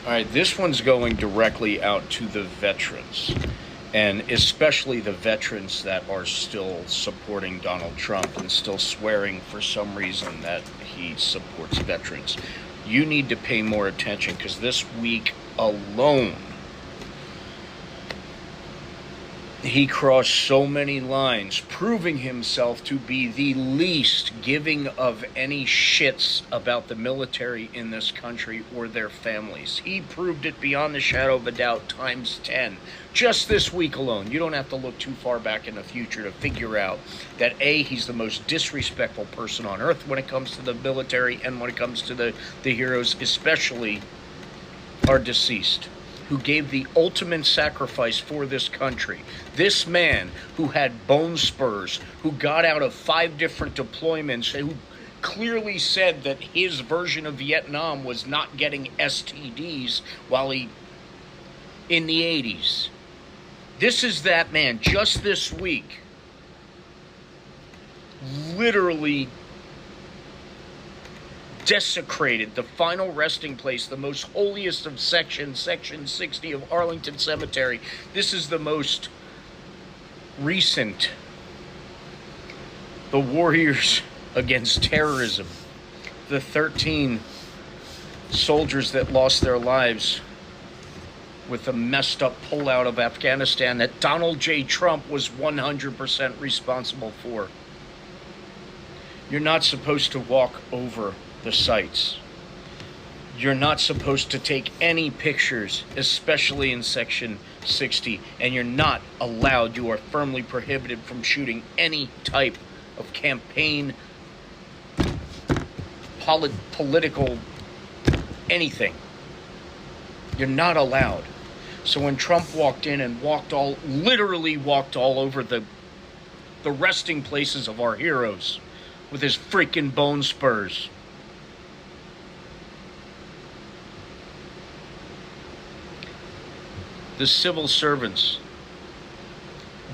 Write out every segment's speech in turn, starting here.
All right, this one's going directly out to the veterans, and especially the veterans that are still supporting Donald Trump and still swearing for some reason that he supports veterans. You need to pay more attention because this week alone, he crossed so many lines, proving himself to be the least giving of any shits about the military in this country or their families. He proved it beyond the shadow of a doubt times 10. Just this week alone. You don't have to look too far back in the future to figure out that A, he's the most disrespectful person on earth when it comes to the military and when it comes to the heroes, especially our deceased, who gave the ultimate sacrifice for this country. This man who had bone spurs, who got out of 5 different deployments, who clearly said that his version of Vietnam was not getting STDs while he in the 80s. This is that man just this week literally desecrated the final resting place, the most holiest of sections, Section 60 of Arlington Cemetery. This is the most recent. The warriors against terrorism. The 13 soldiers that lost their lives with the messed up pullout of Afghanistan that Donald J. Trump was 100% responsible for. You're not supposed to walk over the sites. You're not supposed to take any pictures, especially in Section 60, and you're not allowed, you are firmly prohibited from shooting any type of campaign, political, anything. You're not allowed. So when Trump walked in and literally walked all over the resting places of our heroes with his freaking bone spurs, the civil servants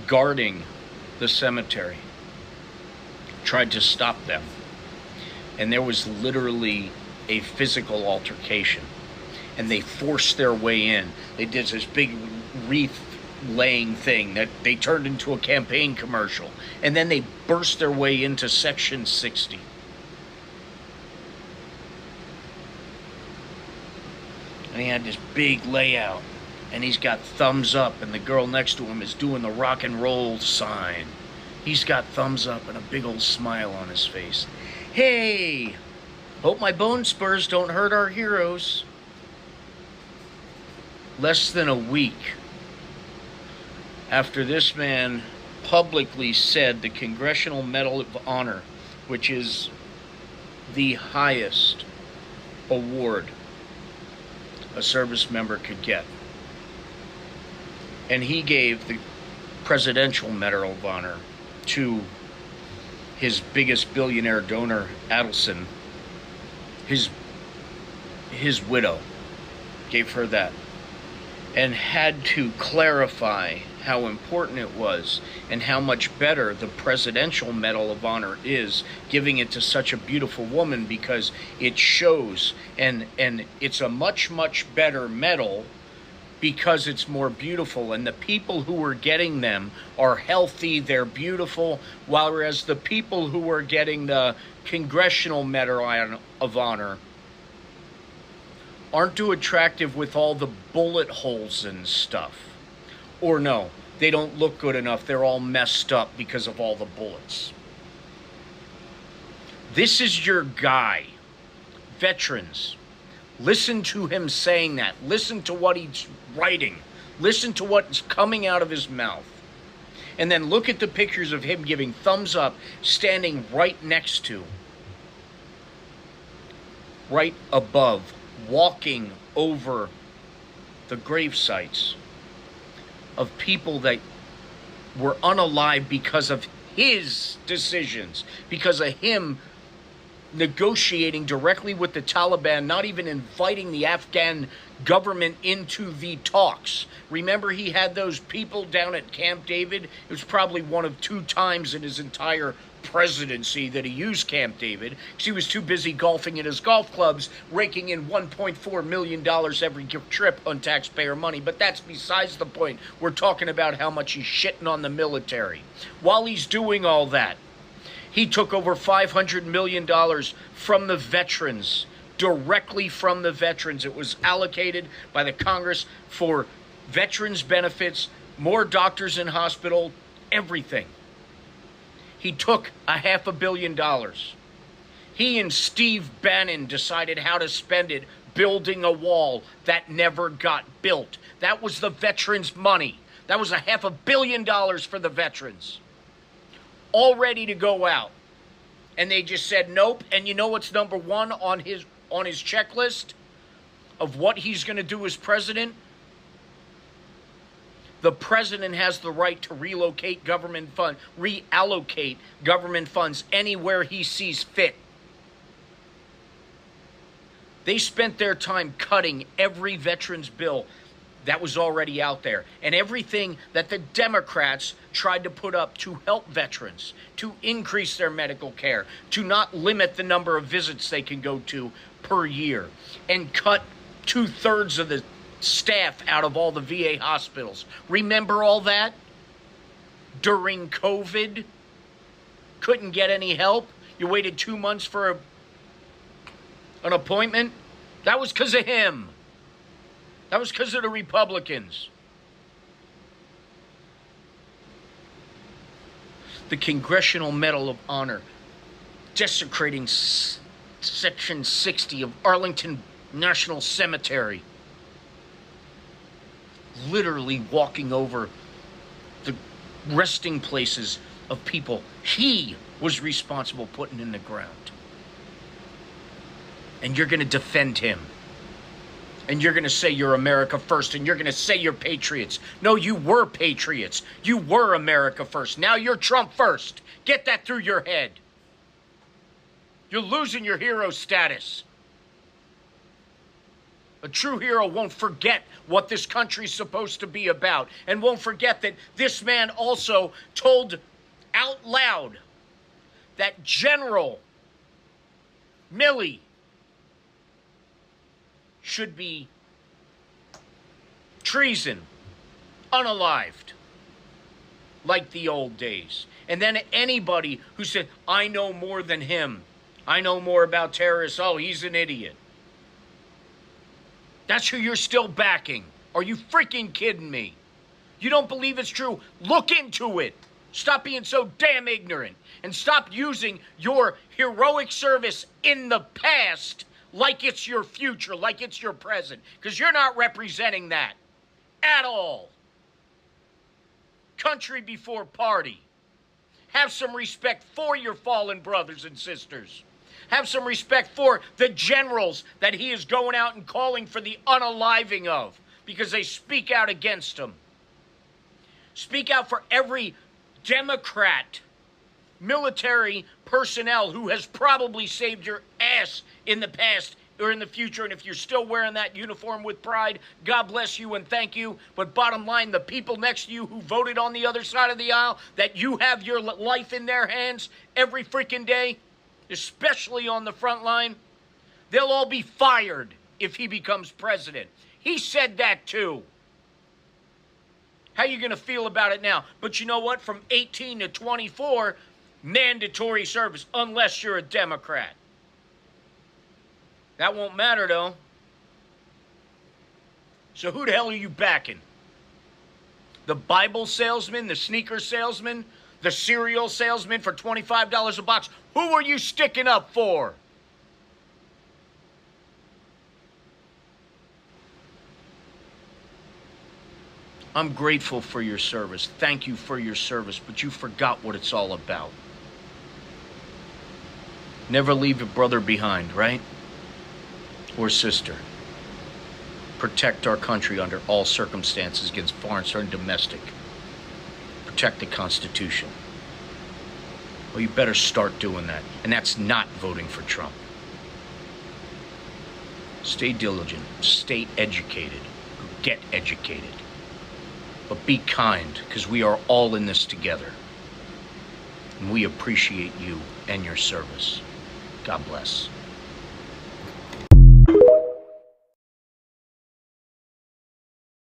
guarding the cemetery tried to stop them. And there was literally a physical altercation. And they forced their way in. They did this big wreath laying thing that they turned into a campaign commercial. And then they burst their way into Section 60. And he had this big layout. And he's got thumbs up, and the girl next to him is doing the rock and roll sign. He's got thumbs up and a big old smile on his face. Hey, hope my bone spurs don't hurt our heroes. Less than a week after this man publicly said the Congressional Medal of Honor, which is the highest award a service member could get, and he gave the Presidential Medal of Honor to his biggest billionaire donor, Adelson. His widow gave her that, and had to clarify how important it was and how much better the Presidential Medal of Honor is, giving it to such a beautiful woman, because it shows, and it's a much, much better medal because it's more beautiful, and the people who are getting them are healthy, they're beautiful, whereas the people who are getting the Congressional Medal of Honor aren't too attractive with all the bullet holes and stuff. Or no, they don't look good enough, they're all messed up because of all the bullets. This is your guy. Veterans, listen to him saying that. Listen to what he's writing. Listen to what's coming out of his mouth. And then look at the pictures of him giving thumbs up, standing right next to, right above, walking over the grave sites of people that were unalive because of his decisions, because of him negotiating directly with the Taliban, not even inviting the Afghan government into the talks. Remember, he had those people down at Camp David? It was probably one of 2 times in his entire presidency that he used Camp David, because he was too busy golfing in his golf clubs, raking in $1.4 million every trip on taxpayer money. But that's besides the point. We're talking about how much he's shitting on the military. While he's doing all that, he took over $500 million from the veterans, directly from the veterans. It was allocated by the Congress for veterans benefits, more doctors in hospital, everything. He took $500 million. He and Steve Bannon decided how to spend it, building a wall that never got built. That was the veterans' money. That was $500 million for the veterans, all ready to go out. And they just said nope. And you know what's number one on his checklist of what he's going to do as president? The president has the right to reallocate government funds anywhere he sees fit. They spent their time cutting every veterans bill that was already out there, and everything that the Democrats tried to put up to help veterans, to increase their medical care, to not limit the number of visits they can go to per year, and cut 2/3 of the staff out of all the VA hospitals. Remember all that? During COVID, couldn't get any help. You waited 2 months for an appointment. That was because of him. That was because of the Republicans. The Congressional Medal of Honor, desecrating Section 60 of Arlington National Cemetery. Literally walking over the resting places of people he was responsible putting in the ground. And you're going to defend him. And you're going to say you're America first. And you're going to say you're patriots. No, you were patriots. You were America first. Now you're Trump first. Get that through your head. You're losing your hero status. A true hero won't forget what this country's supposed to be about, and won't forget that this man also told out loud that General Milley should be treason, unalived, like the old days. And then anybody who said, I know more than him, I know more about terrorists, oh, he's an idiot. That's who you're still backing. Are you freaking kidding me? You don't believe it's true? Look into it. Stop being so damn ignorant. And stop using your heroic service in the past like it's your future, like it's your present. Because you're not representing that at all. Country before party. Have some respect for your fallen brothers and sisters. Have some respect for the generals that he is going out and calling for the unaliving of because they speak out against him. Speak out for every Democrat military personnel who has probably saved your ass in the past or in the future. And if you're still wearing that uniform with pride, God bless you and thank you. But bottom line, the people next to you who voted on the other side of the aisle, that you have your life in their hands every freaking day, especially on the front line, they'll all be fired if he becomes president. He said that too. How are you going to feel about it now? But you know what? From 18 to 24, mandatory service, unless you're a Democrat. That won't matter, though. So who the hell are you backing? The Bible salesman, the sneaker salesman, the cereal salesman for $25 a box? Who are you sticking up for? I'm grateful for your service. Thank you for your service, but you forgot what it's all about. Never leave a brother behind, right? Or sister. Protect our country under all circumstances against foreign and domestic. Protect the Constitution. Well, you better start doing that. And that's not voting for Trump. Stay diligent. Stay educated. Get educated. But be kind, because we are all in this together. And we appreciate you and your service. God bless.